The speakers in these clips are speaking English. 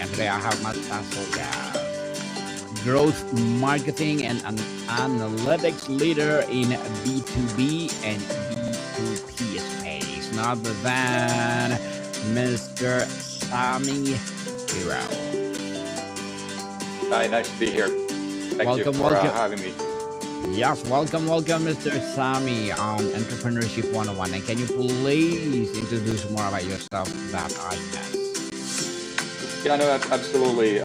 And today I have my special guest, growth marketing and an analytics leader in B2B and B2P space, none other than Mr. Sami Hero. Hi, nice to be here. Thank you Welcome, for welcome. having me. Yes, welcome, Mr. Sami on Entrepreneurship 101. And can you please introduce more about yourself that I missed? Yeah, no, absolutely.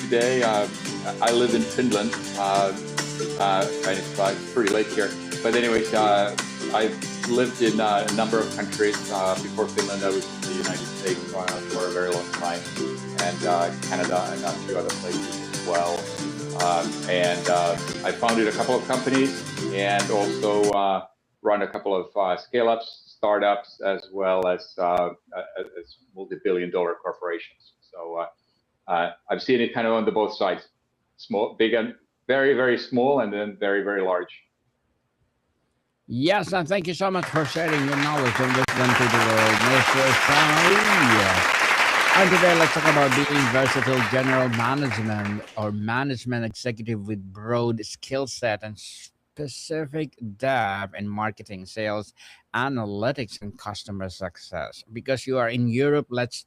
Today, I live in Finland, and it's pretty late here. But anyways, I've lived in a number of countries. Before Finland, I was in the United States for a very long time, and Canada and a few other places as well. I founded a couple of companies and also run a couple of scale-ups, startups, as well as multi-billion-dollar corporations. So I've seen it kind of on the both sides, small, big, and very, very small, and then very, very large. Yes, and thank you so much for sharing your knowledge and wisdom to the world, Mr. Sami. And today, let's talk about being versatile general management or management executive with broad skill set and specific depth in marketing, sales, analytics, and customer success. Because you are in Europe, let's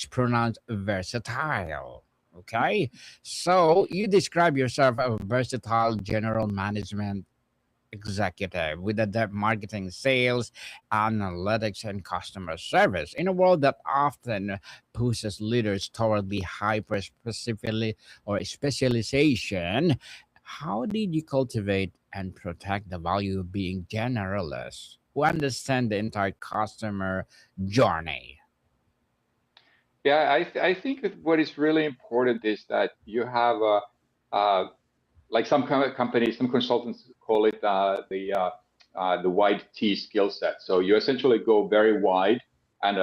pronounce versatile. Okay, so you describe yourself as a versatile general management executive with adept marketing, sales, analytics, and customer service. In a world that often pushes leaders toward the hyper specifically or specialization, how did you cultivate and protect the value of being generalists who understand the entire customer journey? Yeah, I think that what is really important is that you have uh, like some kind of companies, some consultants call it the wide T skill set. So you essentially go very wide and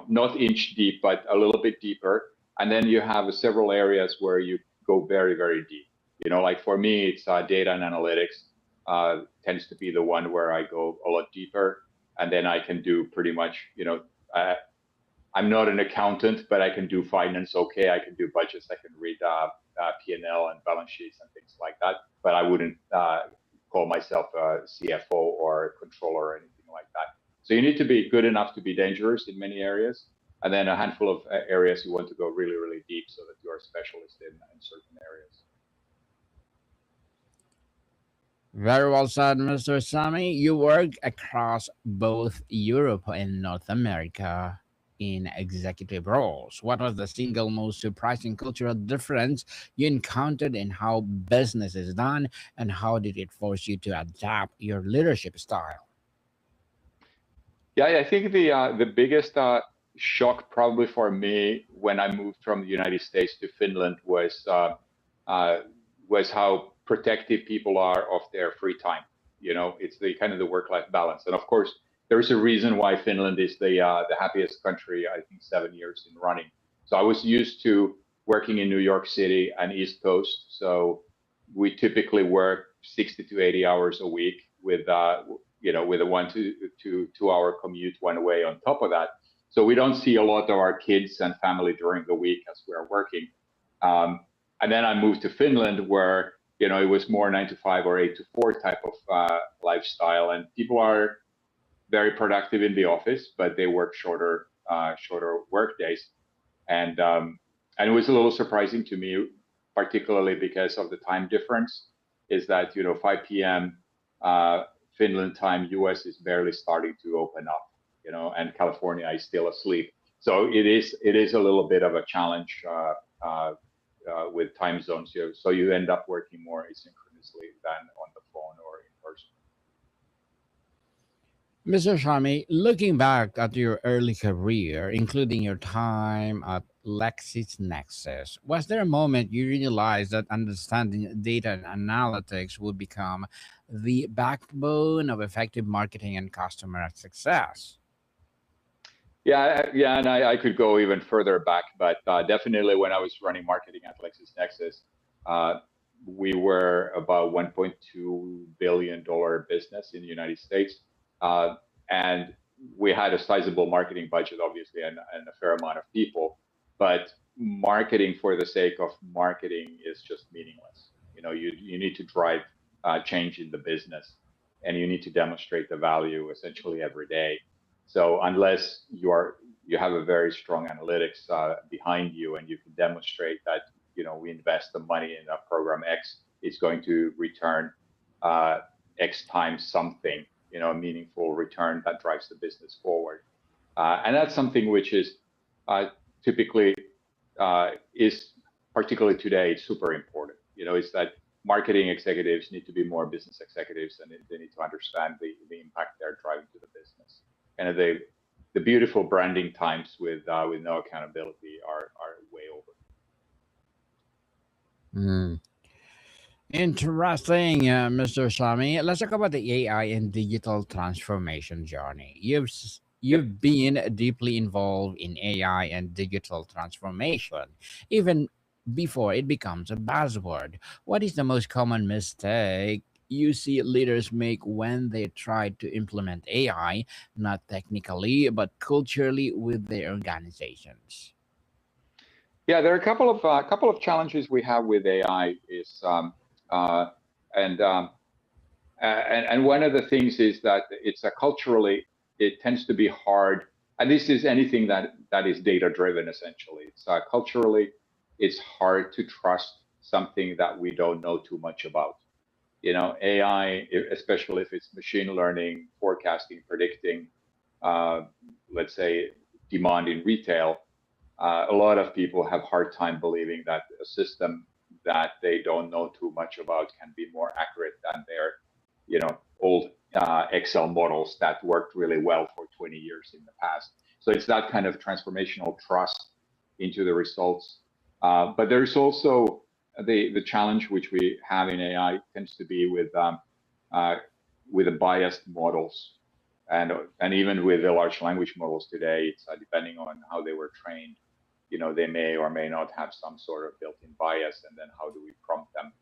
not inch deep, but a little bit deeper, and then you have several areas where you go very very deep. Like for me, it's data and analytics tends to be the one where I go a lot deeper, and then I can do pretty much. Uh, I'm not an accountant, but I can do finance. Okay, I can do budgets. I can read P&L and balance sheets and things like that. But I wouldn't call myself a CFO or a controller or anything like that. So you need to be good enough to be dangerous in many areas, and then a handful of areas you want to go really, really deep so that you are a specialist in certain areas. Very well said, Mr. Sami. You work across both Europe and North America in executive roles. What was the single most surprising cultural difference you encountered in how business is done, and how did it force you to adapt your leadership style? Yeah, I think the biggest shock probably for me when I moved from the United States to Finland uh, was how protective people are of their free time. It's the kind of the work-life balance, and of course, there is a reason why Finland is the happiest country, I think, 7 years in running. So I was used to working in New York City and East Coast, so we typically work 60 to 80 hours a week with a 1 to 2 hour commute one way on top of that. So we don't see a lot of our kids and family during the week as we're working. Um, and then I moved to Finland where, it was more 9 to 5 or 8 to 4 type of lifestyle. And people are very productive in the office, but they work shorter work days. And it was a little surprising to me, particularly because of the time difference, is that 5 p.m. Finland time, US is barely starting to open up, and California is still asleep. So it is a little bit of a challenge with time zones here. So you end up working more asynchronously than on the phone or in person. Mr. Sami, looking back at your early career, including your time at LexisNexis, was there a moment you realized that understanding data and analytics would become the backbone of effective marketing and customer success? Yeah, and I could go even further back, but definitely when I was running marketing at LexisNexis, uh, we were about $1.2 billion business in the United States, uh, and we had a sizable marketing budget, obviously, and a fair amount of people. But marketing for the sake of marketing is just meaningless. You need to drive change in the business, and you need to demonstrate the value essentially every day. So unless you have a very strong analytics behind you, and you can demonstrate that we invest the money in a program X, it's going to return uh, X times something, a meaningful return that drives the business forward. And that's something which is typically is particularly today super important. Is that marketing executives need to be more business executives, and they need to understand the impact they're driving to the business. And the beautiful branding times with no accountability are way over. Mm. Interesting, Mr. Sami. Let's talk about the AI and digital transformation journey. Yep. You've been deeply involved in AI and digital transformation, even before it becomes a buzzword. What is the most common mistake you see leaders make when they try to implement AI, not technically but culturally, with their organizations? Yeah, there are a couple of challenges we have with AI is uh, and and one of the things is that it's a culturally, it tends to be hard, and this is anything that is data driven. Essentially, it's culturally, it's hard to trust something that we don't know too much about. AI, especially if it's machine learning, forecasting, predicting, uh, let's say demand in retail. A lot of people have hard time believing that a system that they don't know too much about can be more accurate than their, old Excel models that worked really well for 20 years in the past. So it's that kind of transformational trust into the results. But there's also the challenge which we have in AI tends to be uh, with the biased models, and even with the large language models today, it's depending on how they were trained. They may or may not have some sort of built-in bias, and then how do we prompt them?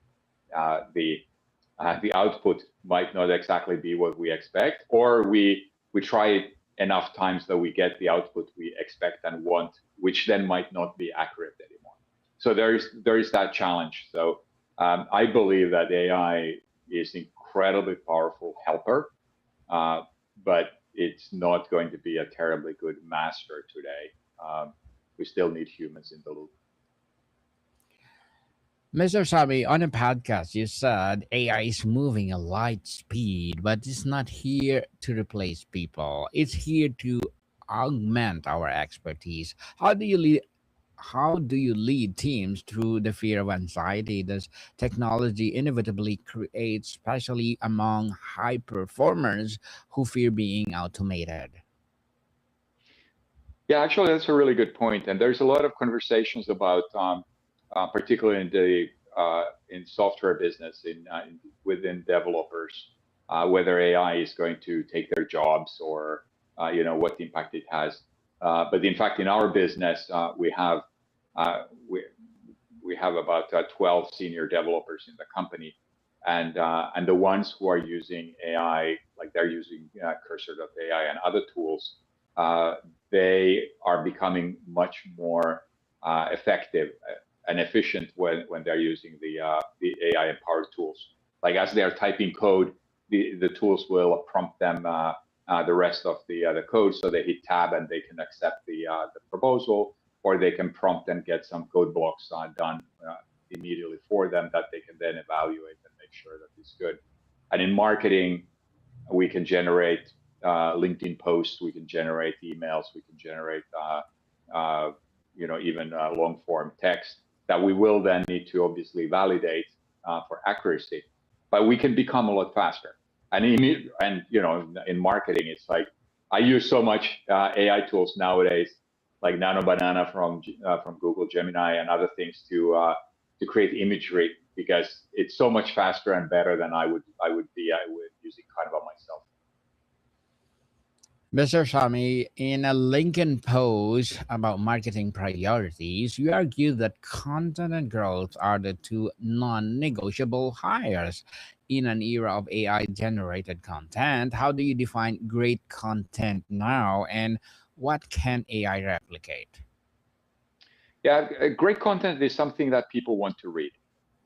The output might not exactly be what we expect, or we try it enough times that we get the output we expect and want, which then might not be accurate anymore. So there is that challenge. So I believe that AI is incredibly powerful helper, uh, but it's not going to be a terribly good master today. We still need humans in the loop. Mr. Sami, on a podcast, you said AI is moving at light speed, but it's not here to replace people. It's here to augment our expertise. How do you lead teams through the fear of anxiety does technology inevitably create, especially among high performers who fear being automated? Yeah, actually, that's a really good point. And there's a lot of conversations about, particularly in software business, within developers, whether AI is going to take their jobs, or what impact it has. But in fact, in our business, uh, we we have about 12 senior developers in the company, and the ones who are using AI, like they're using Cursor.ai and other tools, uh, they are becoming much more effective and efficient when they're using the AI empowered tools. Like as they are typing code, the tools will prompt them the rest of the code, so they hit tab and they can accept the proposal, or they can prompt and get some code blocks done immediately for them that they can then evaluate and make sure that it's good. And in marketing, we can generate LinkedIn posts, we can generate emails, we can generate even long form text that we will then need to obviously validate for accuracy. But we can become a lot faster. And in marketing, it's like I use so much AI tools nowadays, like Nano Banana from Google Gemini and other things to create imagery, because it's so much faster and better than I would using Canva myself. Mr. Sami, in a LinkedIn post about marketing priorities, you argue that content and growth are the two non negotiable hires. In an era of AI generated content, how do you define great content now, and what can AI replicate? Yeah, great content is something that people want to read.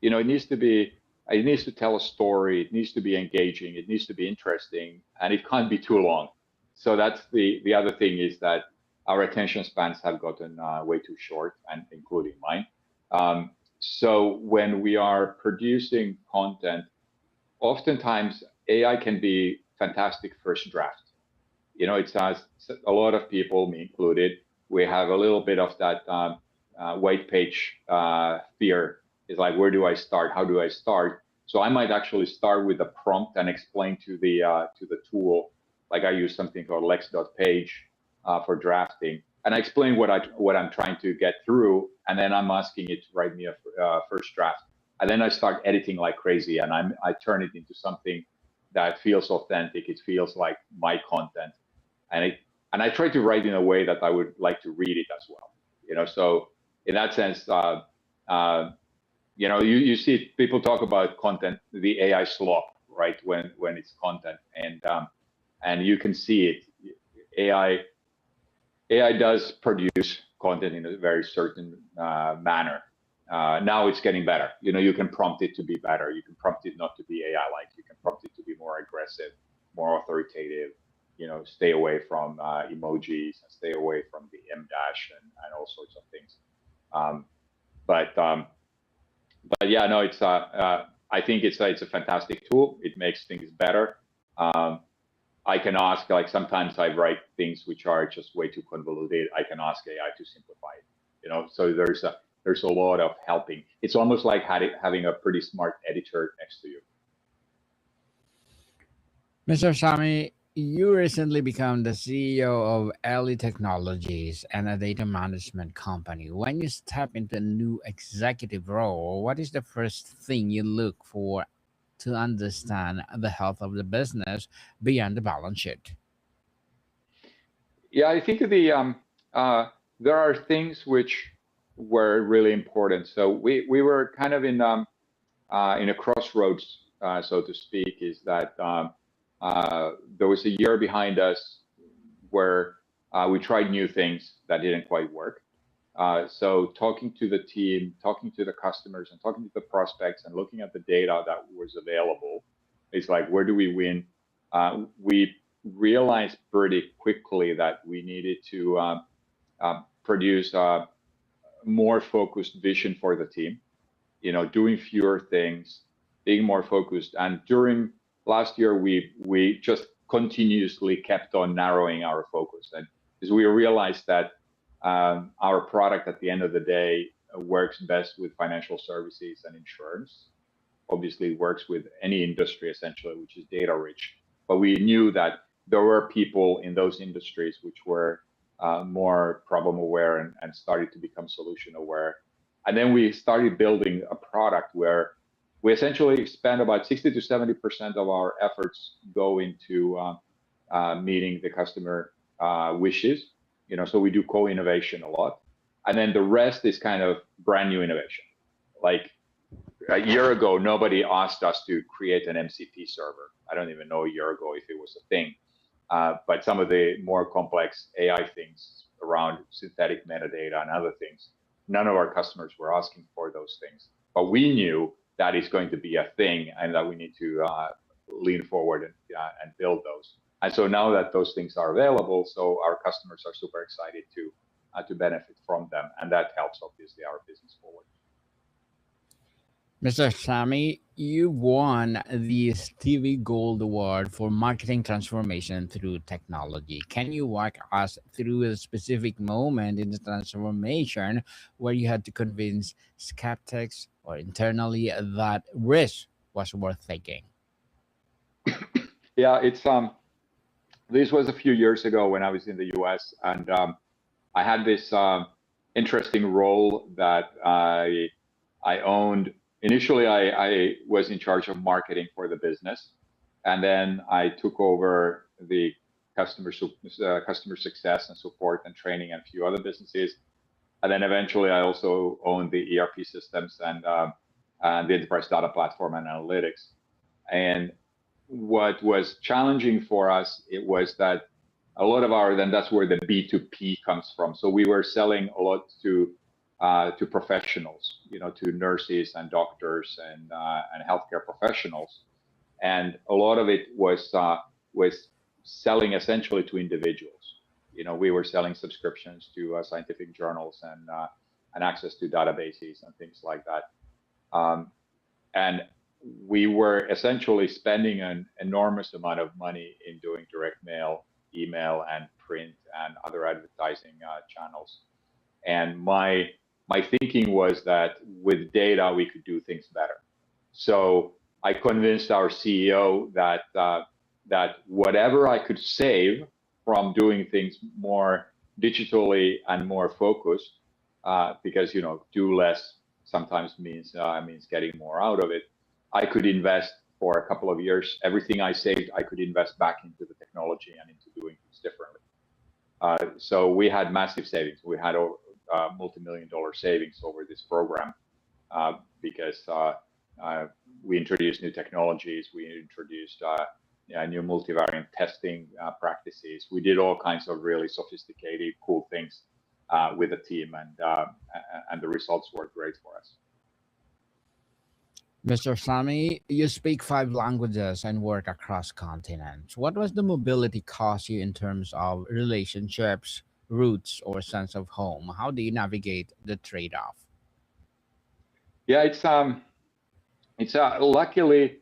You know, it needs to tell a story, it needs to be engaging, it needs to be interesting, and it can't be too long. So that's the other thing is that our attention spans have gotten way too short, and including mine. So when we are producing content, oftentimes AI can be fantastic first draft. You know, it's a lot of people, me included, we have a little bit of that white page fear. Is like, where do I start? How do I start? So I might actually start with a prompt and explain to the tool, like I use something called lex.page for drafting, and I explain what I'm trying to get through, and then I'm asking it to write me a first draft, and then I start editing like crazy, and I turn it into something that feels authentic. It feels like my content, and I try to write in a way that I would like to read it as well. You know, so in that sense, uh, you know, you see people talk about content, the AI slop, right? When it's content, and you can see it. AI AI does produce content in a very certain manner. Now it's getting better. You know, you can prompt it to be better. You can prompt it not to be AI-like. You can prompt it to be more aggressive, more authoritative. You know, stay away from emojis and stay away from the M dash and all sorts of things. Um, but yeah, no, it's I think it's a fantastic tool. It makes things better. Um, I can ask, like sometimes I write things which are just way too convoluted. I can ask AI to simplify it. You know, so there's a lot of helping. It's almost like having a pretty smart editor next to you. Mr. Sami, you recently become the CEO of Ellie Technologies and a data management company. When you step into a new executive role, what is the first thing you look for to understand the health of the business beyond the balance sheet? Yeah, I think uh, there are things which were really important. So we were kind of in a crossroads, so to speak. Is that there was a year behind us where we tried new things that didn't quite work. So talking to the team, talking to the customers, and talking to the prospects, and looking at the data that was available, it's like, where do we win? We realized pretty quickly that we needed to produce a more focused vision for the team. You know, doing fewer things, being more focused. And during last year, we just continuously kept on narrowing our focus, and because we realized that our product at the end of the day works best with financial services and insurance. Obviously, works with any industry essentially, which is data rich. But we knew that there were people in those industries which were more problem aware and started to become solution aware. And then we started building a product where we essentially spend about 60 to 70% of our efforts go into meeting the customer wishes. You know, so we do co-innovation a lot, and then the rest is kind of brand new innovation. Like a year ago, nobody asked us to create an MCP server. I don't even know a year ago if it was a thing. But some of the more complex AI things around synthetic metadata and other things, none of our customers were asking for those things. But we knew that is going to be a thing and that we need to lean forward and build those. And so now that those things are available, so our customers are super excited to benefit from them, and that helps obviously our business forward. Mr. Sami, you won the Stevie Gold Award for Marketing Transformation through Technology. Can you walk us through a specific moment in the transformation where you had to convince skeptics or internally that risk was worth taking? Yeah, it's this was a few years ago when I was in the US, and I had this interesting role that I owned. Initially, I was in charge of marketing for the business, and then I took over the customer success and support and training and a few other businesses. And then eventually, I also owned the ERP systems and the enterprise data platform and analytics. And what was challenging for us, it was that a lot of our, then that's where the B2P comes from. So we were selling a lot to to professionals, to nurses and doctors and healthcare professionals, and a lot of it was selling essentially to individuals. We were selling subscriptions to scientific journals and access to databases and things like that. And we were essentially spending an enormous amount of money in doing direct mail, email, and print and other advertising channels. And my thinking was that with data we could do things better. So I convinced our CEO that whatever I could save from doing things more digitally and more focused, because do less sometimes means getting more out of it. I could invest for a couple of years. Everything I saved, I could invest back into the technology and into doing things differently. So we had massive savings. We had multi-million-dollar savings over this program because we introduced new technologies. We introduced new multivariant testing practices. We did all kinds of really sophisticated, cool things with the team, and the results were great for us. Mr. Sami, you speak 5 languages and work across continents. What was the mobility cost you in terms of relationships, roots, or sense of home? How do you navigate the trade-off? Yeah, it's luckily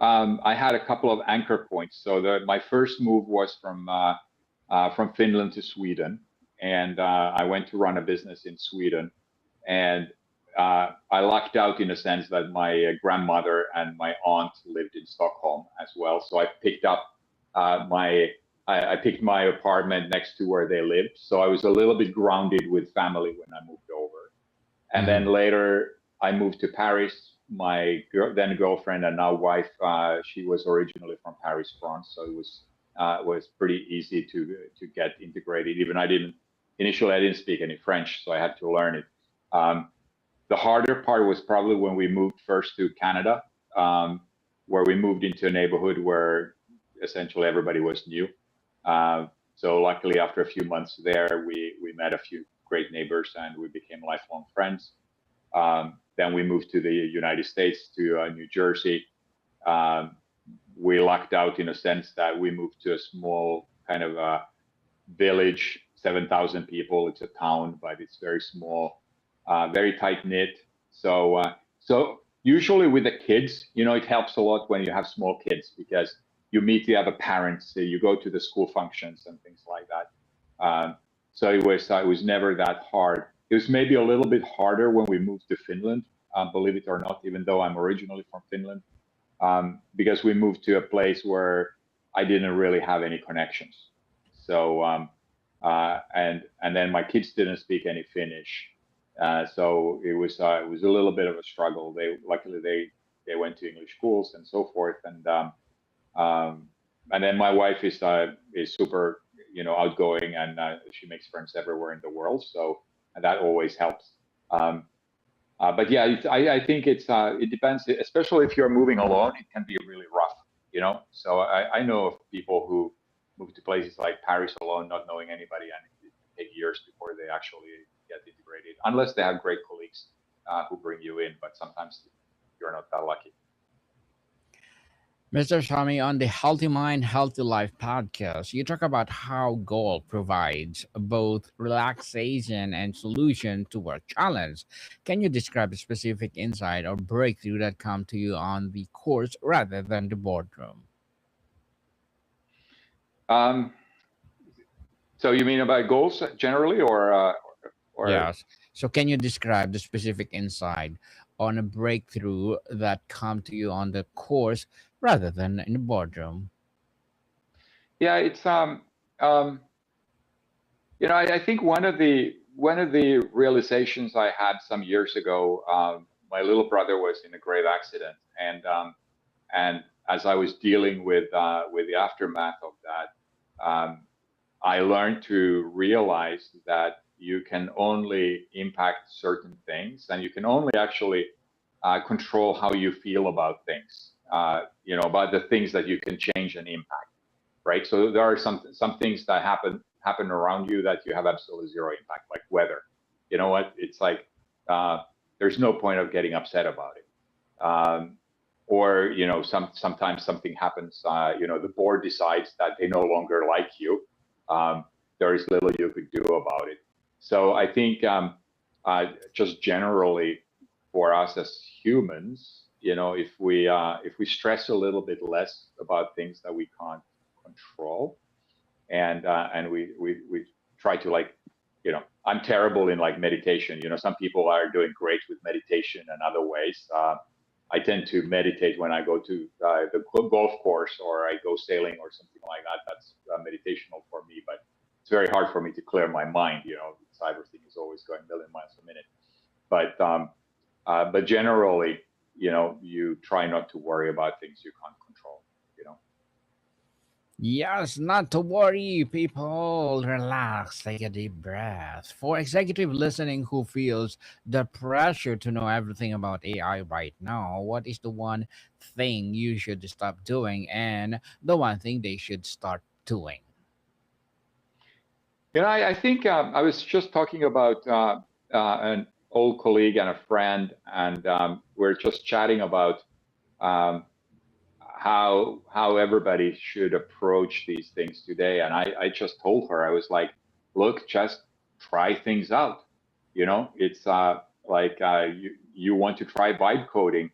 I had a couple of anchor points. So my first move was from Finland to Sweden, and I went to run a business in Sweden, and I lucked out in a sense that my grandmother and my aunt lived in Stockholm as well. So I picked up I picked my apartment next to where they lived. So I was a little bit grounded with family when I moved over. And then later I moved to Paris. My then girlfriend and now wife, she was originally from Paris, France. So it was pretty easy to get integrated. Even initially I didn't speak any French, so I had to learn it. The harder part was probably when we moved first to Canada, where we moved into a neighborhood where essentially everybody was new. So luckily, after a few months there, we met a few great neighbors and we became lifelong friends. Then we moved to the United States, to New Jersey. We lucked out in a sense that we moved to a small kind of a village, 7,000 people. It's a town, but it's very small. Very tight knit. So usually with the kids, it helps a lot when you have small kids because you meet the other parents, you go to the school functions and things like that. So it was never that hard. It was maybe a little bit harder when we moved to Finland, believe it or not, even though I'm originally from Finland, because we moved to a place where I didn't really have any connections. So and then my kids didn't speak any Finnish. So it was a little bit of a struggle. Luckily they went to English schools and so forth, and then my wife is super outgoing, and she makes friends everywhere in the world. So that always helps. But yeah, I think it depends, especially if you're moving alone. It can be really rough, So I know of people who move to places like Paris alone, not knowing anybody, and it can take years before they actually get integrated, unless they have great colleagues who bring you in. But sometimes you're not that lucky. Mr. Sami, on the Healthy Mind, Healthy Life podcast, you talk about how goal provides both relaxation and solution to work challenge. Can you describe a specific insight or breakthrough that come to you on the course rather than the boardroom? So you mean about goals generally, or Yes. So can you describe the specific insight on a breakthrough that come to you on the course rather than in the boardroom? Yeah, it's I think one of the realizations I had some years ago, my little brother was in a grave accident, and as I was dealing with the aftermath of that, I learned to realize that you can only impact certain things, and you can only actually control how you feel about things. About the things that you can change and impact, right? So there are some things that happen around you that you have absolutely zero impact, like weather. You know what? It's like there's no point of getting upset about it. Or sometimes something happens. The board decides that they no longer like you. There is little you could do about it. So I think just generally for us as humans, if we stress a little bit less about things that we can't control, and we try to, like, I'm terrible in like meditation. Some people are doing great with meditation and other ways. I tend to meditate when I go to the golf course, or I go sailing or something like that. That's meditational for me, but it's very hard for me to clear my mind. Everything is always going a million miles a minute. But generally, you try not to worry about things you can't control. Yes, not to worry, people. Relax, take a deep breath. For executive listening who feels the pressure to know everything about AI right now, what is the one thing you should stop doing and the one thing they should start doing? I think I was just talking about an old colleague and a friend, and we're just chatting about um, how everybody should approach these things today. And I just told her, I was like, look, just try things out. It's like you want to try vibe coding,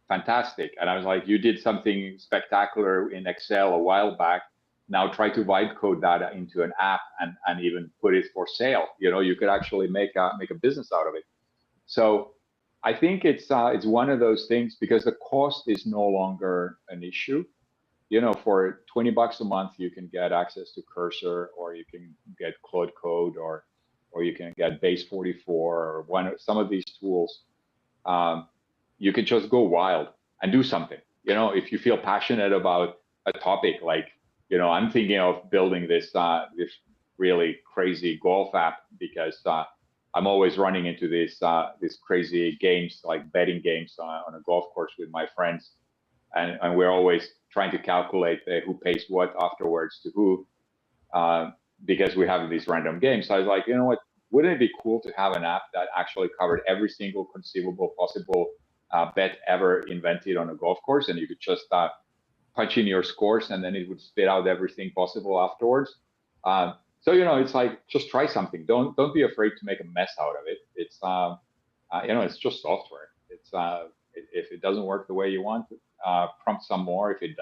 fantastic. And I was like, you did something spectacular in Excel a while back. Now try to vibe code that into an app and even put it for sale. You could actually make a business out of it. So I think it's one of those things, because the cost is no longer an issue. For $20 a month, you can get access to Cursor, or you can get Claude Code, or you can get Base 44, or some of these tools. You can just go wild and do something. If you feel passionate about a topic, like, I'm thinking of building this really crazy golf app, because I'm always running into these crazy games, like betting games on a golf course with my friends, and we're always trying to calculate who pays what afterwards to who, because we have these random games. So I was like, you know what? Wouldn't it be cool to have an app that actually covered every single conceivable possible bet ever invented on a golf course, and you could just punch in your scores, and then it would spit out everything possible afterwards. So it's like, just try something. Don't be afraid to make a mess out of it. It's it's just software. It's if it doesn't work the way you want, prompt some more. If it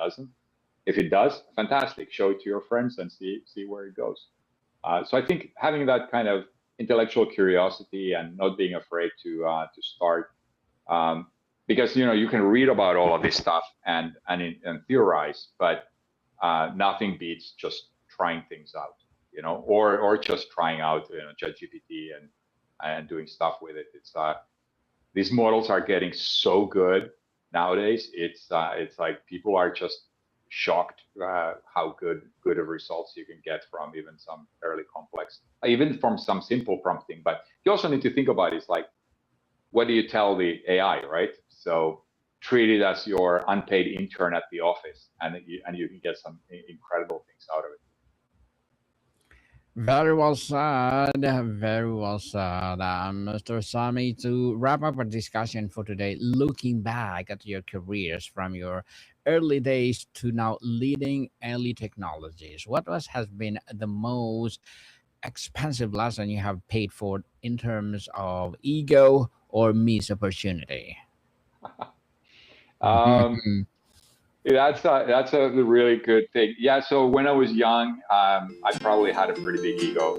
does, fantastic. Show it to your friends and see where it goes. So I think having that kind of intellectual curiosity and not being afraid to start, because you can read about all of this stuff and theorize, but nothing beats just trying things out, or just trying out ChatGPT and doing stuff with it. It's these models are getting so good nowadays. It's like people are just shocked how good of results you can get from even some fairly complex, even from some simple prompting. But you also need to think about it. It's like, what do you tell the AI, right? So treat it as your unpaid intern at the office, and you can get some incredible things out of it. Very well said. Very well said, Mr. Sami. To wrap up our discussion for today, looking back at your careers from your early days to now leading early technologies, has been the most expensive lesson you have paid for in terms of ego or missed opportunity? um, that's a really good thing. Yeah. So when I was young, I probably had a pretty big ego,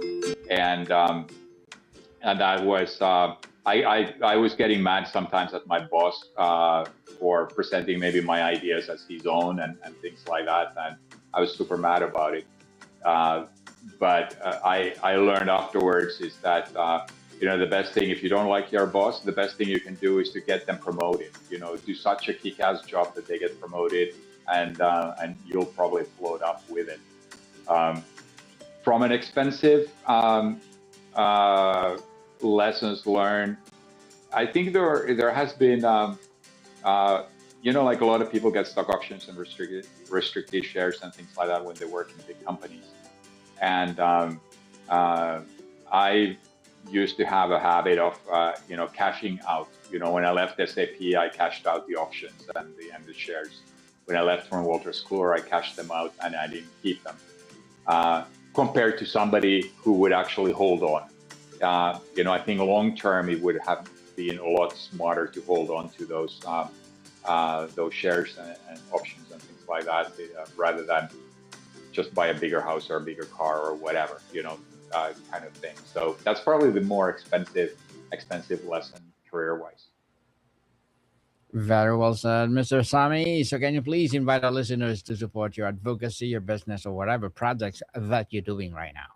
and that was I was getting mad sometimes at my boss for presenting maybe my ideas as his own and things like that, and I was super mad about it. Uh, but I learned afterwards is that the best thing, if you don't like your boss, the best thing you can do is to get them promoted. Do such a kick-ass job that they get promoted, and you'll probably float up with it. Um, from an expensive lessons learned, I think there has been like a lot of people get stock options and restricted shares and things like that when they work in big companies, and I used to have a habit of cashing out. When I left SAP, I cashed out the options and the shares. When I left from Wolters Kluwer, I cashed them out and I didn't keep them. Compared to somebody who would actually hold on, I think long term it would have been a lot smarter to hold on to those shares and options and things like that, rather than just buy a bigger house or a bigger car or whatever, kind of thing. So that's probably the more expensive lesson career-wise. Very well said, Mr. Sami. So, can you please invite our listeners to support your advocacy, your business, or whatever projects that you're doing right now?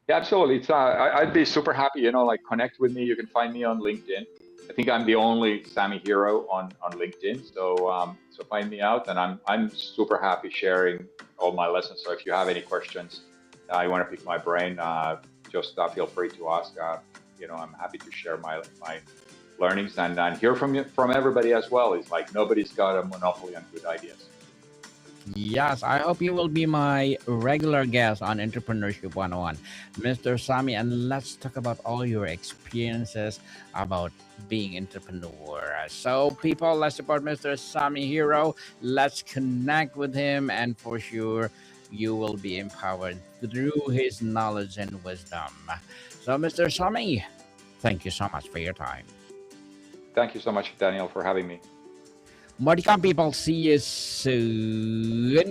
Yeah, absolutely. It's I'd be super happy. Connect with me. You can find me on LinkedIn. I think I'm the only Sami Hero on LinkedIn. So find me out, and I'm super happy sharing all my lessons. So if you have any questions, you want to pick my brain, just feel free to ask. I'm happy to share my learnings and hear from everybody as well. It's like nobody's got a monopoly on good ideas. Yes, I hope you will be my regular guest on Entrepreneurship 101, Mr. Sami, and let's talk about all your experiences about being entrepreneur. So people, let's support Mr. Sami Hero. Let's connect with him, and for sure, you will be empowered through his knowledge and wisdom. So, Mr. Sami, thank you so much for your time. Thank you so much, Daniel, for having me. More to come, people. See you soon.